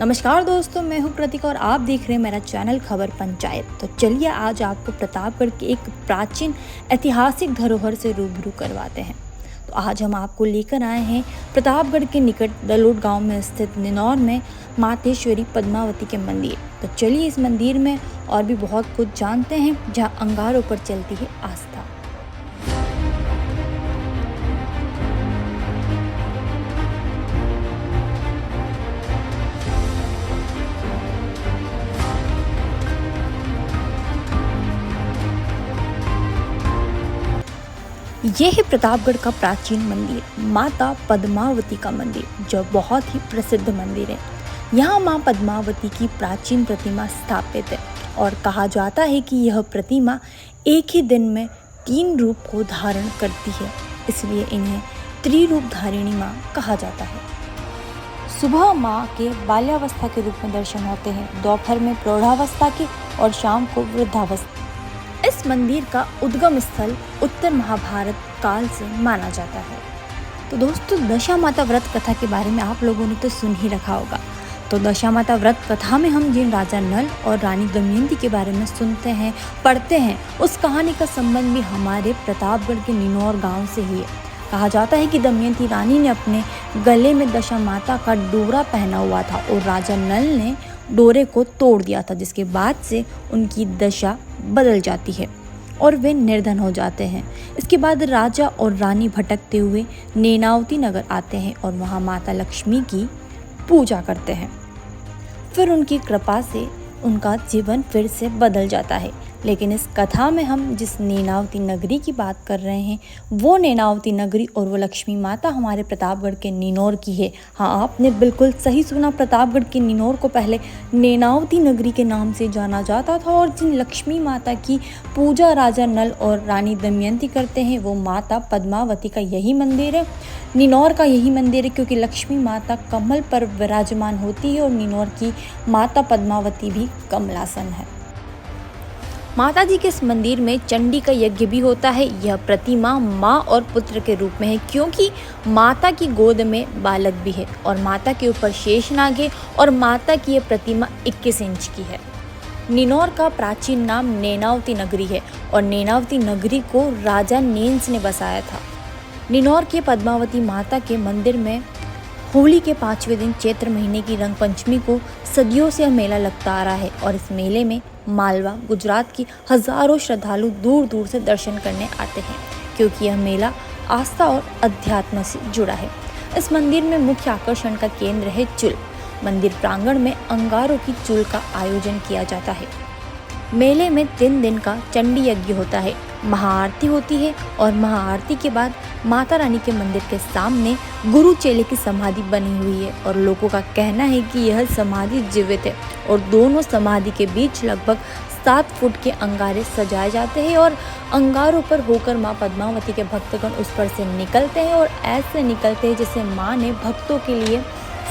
नमस्कार दोस्तों, मैं हूं कृतिका और आप देख रहे हैं मेरा चैनल खबर पंचायत। तो चलिए आज आपको प्रतापगढ़ के एक प्राचीन ऐतिहासिक धरोहर से रूबरू करवाते हैं। तो आज हम आपको लेकर आए हैं प्रतापगढ़ के निकट दलोट गांव में स्थित निनौर में मातेश्वरी पद्मावती के मंदिर। तो चलिए इस मंदिर में और भी बहुत कुछ जानते हैं, जहाँ अंगारों पर चलती है आस्था। ये है प्रतापगढ़ का प्राचीन मंदिर, माता पद्मावती का मंदिर, जो बहुत ही प्रसिद्ध मंदिर है। यहाँ माँ पद्मावती की प्राचीन प्रतिमा स्थापित है और कहा जाता है कि यह प्रतिमा एक ही दिन में 3 रूप को धारण करती है, इसलिए इन्हें त्रिरूप धारिणी माँ कहा जाता है। सुबह माँ के बाल्यावस्था के रूप में दर्शन होते हैं, दोपहर में प्रौढ़ावस्था के और शाम को वृद्धावस्था। इस मंदिर का उद्गम स्थल उत्तर महाभारत काल से माना जाता है। तो दोस्तों, दशा माता व्रत कथा के बारे में आप लोगों ने तो सुन ही रखा होगा। तो दशा माता व्रत कथा में हम जिन राजा नल और रानी दमयंती के बारे में सुनते हैं, पढ़ते हैं, उस कहानी का संबंध भी हमारे प्रतापगढ़ के निनौर गांव से ही है। कहा जाता है कि दमयंती रानी ने अपने गले में दशा माता का डोरा पहना हुआ था और राजा नल ने डोरे को तोड़ दिया था, जिसके बाद से उनकी दशा बदल जाती है और वे निर्धन हो जाते हैं। इसके बाद राजा और रानी भटकते हुए नेनावती नगर आते हैं और वहाँ माता लक्ष्मी की पूजा करते हैं। फिर उनकी कृपा से उनका जीवन फिर से बदल जाता है। लेकिन इस कथा में हम जिस नेनावती नगरी की बात कर रहे हैं, वो नेनावती नगरी और वो लक्ष्मी माता हमारे प्रतापगढ़ के निनौर की है। हाँ, आपने बिल्कुल सही सुना। प्रतापगढ़ के निनौर को पहले नेनावती नगरी के नाम से जाना जाता था और जिन लक्ष्मी माता की पूजा राजा नल और रानी दमयंती करते हैं, वो माता पद्मावती का यही मंदिर है। निनौर का यही मंदिर है, क्योंकि लक्ष्मी माता कमल पर विराजमान होती है और निनौर की माता पद्मावती भी कमलासन है। माता जी के इस मंदिर में चंडी का यज्ञ भी होता है। यह प्रतिमा माँ और पुत्र के रूप में है, क्योंकि माता की गोद में बालक भी है और माता के ऊपर शेषनाग है और माता की यह प्रतिमा 21 इंच की है। निनौर का प्राचीन नाम नेनावती नगरी है और नेनावती नगरी को राजा नेन्स ने बसाया था। निनौर के पद्मावती माता के मंदिर में होली के 5वें दिन चैत्र महीने की रंग पंचमी को सदियों से यह मेला लगता आ रहा है और इस मेले में मालवा, गुजरात की हजारों श्रद्धालु दूर दूर से दर्शन करने आते हैं, क्योंकि यह मेला आस्था और अध्यात्म से जुड़ा है। इस मंदिर में मुख्य आकर्षण का केंद्र है चूल। मंदिर प्रांगण में अंगारों की चूल का आयोजन किया जाता है। मेले में 3 दिन का चंडी यज्ञ होता है, महाआरती होती है और महाआरती के बाद माता रानी के मंदिर के सामने गुरु चेले की समाधि बनी हुई है और लोगों का कहना है कि यह समाधि जीवित है और दोनों समाधि के बीच लगभग 7 फुट के अंगारे सजाए जाते हैं और अंगारों पर होकर माँ पद्मावती के भक्तगण उस पर से निकलते हैं और ऐसे निकलते हैं जैसे माँ ने भक्तों के लिए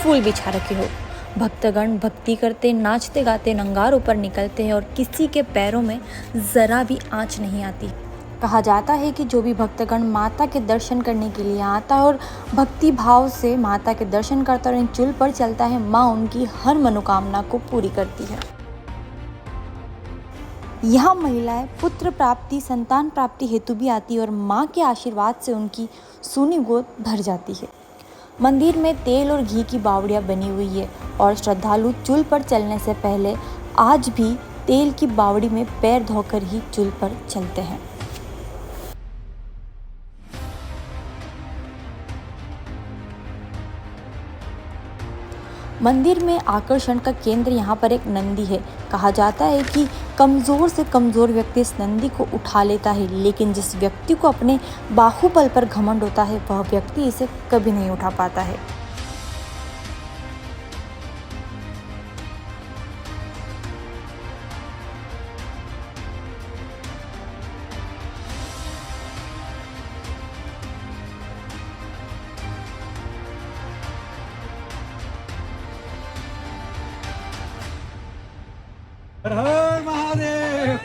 फूल बिछा रखे हो। भक्तगण भक्ति करते, नाचते गाते अंगारों पर निकलते हैं और किसी के पैरों में ज़रा भी आँच नहीं आती। कहा जाता है कि जो भी भक्तगण माता के दर्शन करने के लिए आता है और भक्ति भाव से माता के दर्शन करता और इन चूल पर चलता है, माँ उनकी हर मनोकामना को पूरी करती है। यहाँ महिलाएं पुत्र प्राप्ति, संतान प्राप्ति हेतु भी आती है और माँ के आशीर्वाद से उनकी सूनी गोद भर जाती है। मंदिर में तेल और घी की बावड़ियाँ बनी हुई है और श्रद्धालु चूल पर चलने से पहले आज भी तेल की बावड़ी में पैर धोकर ही चूल पर चलते हैं। मंदिर में आकर्षण का केंद्र यहाँ पर एक नंदी है। कहा जाता है कि कमज़ोर से कमज़ोर व्यक्ति इस नंदी को उठा लेता है, लेकिन जिस व्यक्ति को अपने बाहुबल पर घमंड होता है, वह व्यक्ति इसे कभी नहीं उठा पाता है। हर हर महादेव।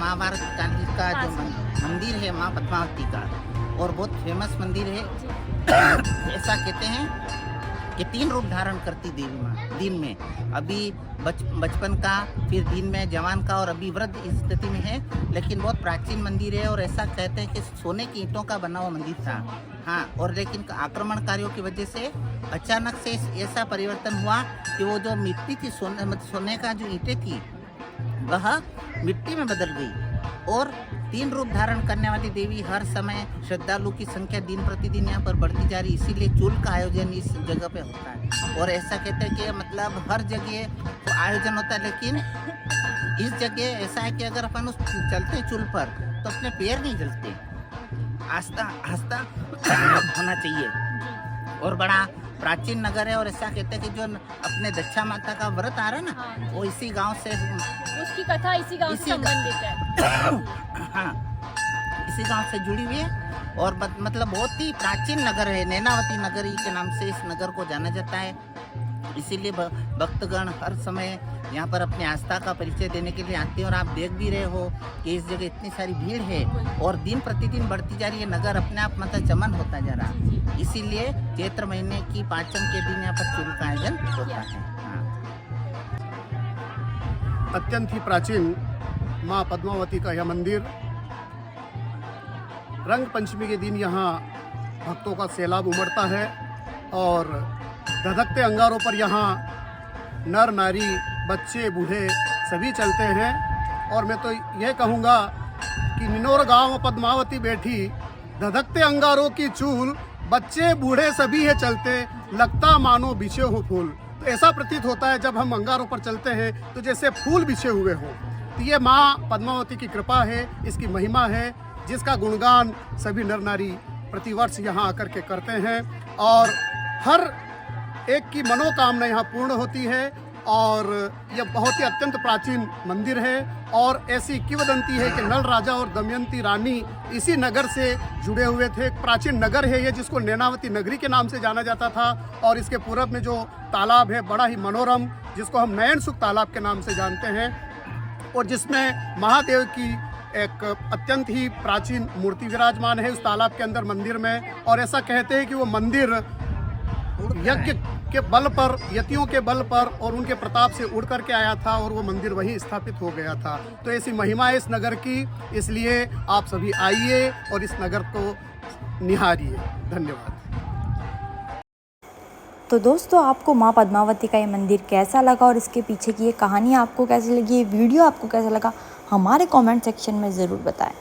महाभारत काल का जो मंदिर है माँ पद्मावती का, और बहुत फेमस मंदिर है। ऐसा कहते हैं कि 3 रूप धारण करती देवी माँ दिन में, अभी बचपन का, फिर दिन में जवान का, और अभी वृद्ध स्थिति में है। लेकिन बहुत प्राचीन मंदिर है, और ऐसा कहते हैं कि सोने की ईंटों का बना हुआ मंदिर था। हाँ, और लेकिन आक्रमणकारियों की वजह से अचानक से ऐसा परिवर्तन हुआ कि वो जो मिट्टी थी, सोने का जो ईंटें थी, वह मिट्टी में बदल गई। और 3 रूप धारण करने वाली देवी हर समय श्रद्धालु की संख्या दिन प्रतिदिन यहाँ पर बढ़ती जा रही, इसीलिए चूल का आयोजन इस जगह पे होता है। और ऐसा कहते हैं कि मतलब हर जगह तो आयोजन होता है, लेकिन इस जगह ऐसा है कि अगर अपन उस चलते चूल पर तो अपने पैर नहीं जलते, आस्था होना चाहिए। और बड़ा प्राचीन नगर है, और ऐसा कहते हैं कि जो अपने दक्षा माता का व्रत आ रहा है ना, वो इसी गांव से, उसकी कथा इसी गांव से संबंधित है। हाँ, इसी गांव से जुड़ी हुई है। और मतलब बहुत ही प्राचीन नगर है, नैनावती नगरी के नाम से इस नगर को जाना जाता है। इसीलिए भक्तगण हर समय यहाँ पर अपनी आस्था का परिचय देने के लिए आते हैं। और आप देख भी रहे हो कि इस जगह इतनी सारी भीड़ है, और दिन प्रतिदिन बढ़ती जा रही है। नगर अपने आप मतलब चमन होता जा रहा है। इसीलिए चैत्र महीने की 5वीं के दिन यहाँ पर चूल का आयोजन होता है। अत्यंत ही प्राचीन माँ पद्मावती का यह मंदिर, रंग पंचमी के दिन यहाँ भक्तों का सैलाब उमड़ता है, और धधकते अंगारों पर यहाँ नर नारी बच्चे बूढ़े सभी चलते हैं। और मैं तो यह कहूँगा कि निनोर गांव पद्मावती बैठी, धधकते अंगारों की चूल, बच्चे बूढ़े सभी है चलते, लगता मानो बिछे हो फूल। तो ऐसा प्रतीत होता है जब हम अंगारों पर चलते हैं तो जैसे फूल बिछे हुए हों। तो ये माँ पद्मावती की कृपा है, इसकी महिमा है, जिसका गुणगान सभी नर नारी प्रतिवर्ष यहाँ आकर के करते हैं, और हर एक की मनोकामना यहाँ पूर्ण होती है। और यह बहुत ही अत्यंत प्राचीन मंदिर है, और ऐसी किंवदंती है कि नल राजा और दमयंती रानी इसी नगर से जुड़े हुए थे। एक प्राचीन नगर है ये, जिसको नैनावती नगरी के नाम से जाना जाता था। और इसके पूरब में जो तालाब है बड़ा ही मनोरम, जिसको हम नयन सुख तालाब के नाम से जानते हैं, और जिसमें महादेव की एक अत्यंत ही प्राचीन मूर्ति विराजमान है उस तालाब के अंदर मंदिर में। और ऐसा कहते हैं कि वो मंदिर यज्ञ के बल पर, यतियों के बल पर और उनके प्रताप से उड़ करके आया था, और वो मंदिर वहीं स्थापित हो गया था। तो ऐसी महिमा है इस नगर की, इसलिए आप सभी आइए और इस नगर को निहारिए। धन्यवाद। तो दोस्तों, आपको माँ पद्मावती का ये मंदिर कैसा लगा और इसके पीछे की ये कहानी आपको कैसी लगी, ये वीडियो आपको कैसा लगा, हमारे कमेंट सेक्शन में ज़रूर बताएं।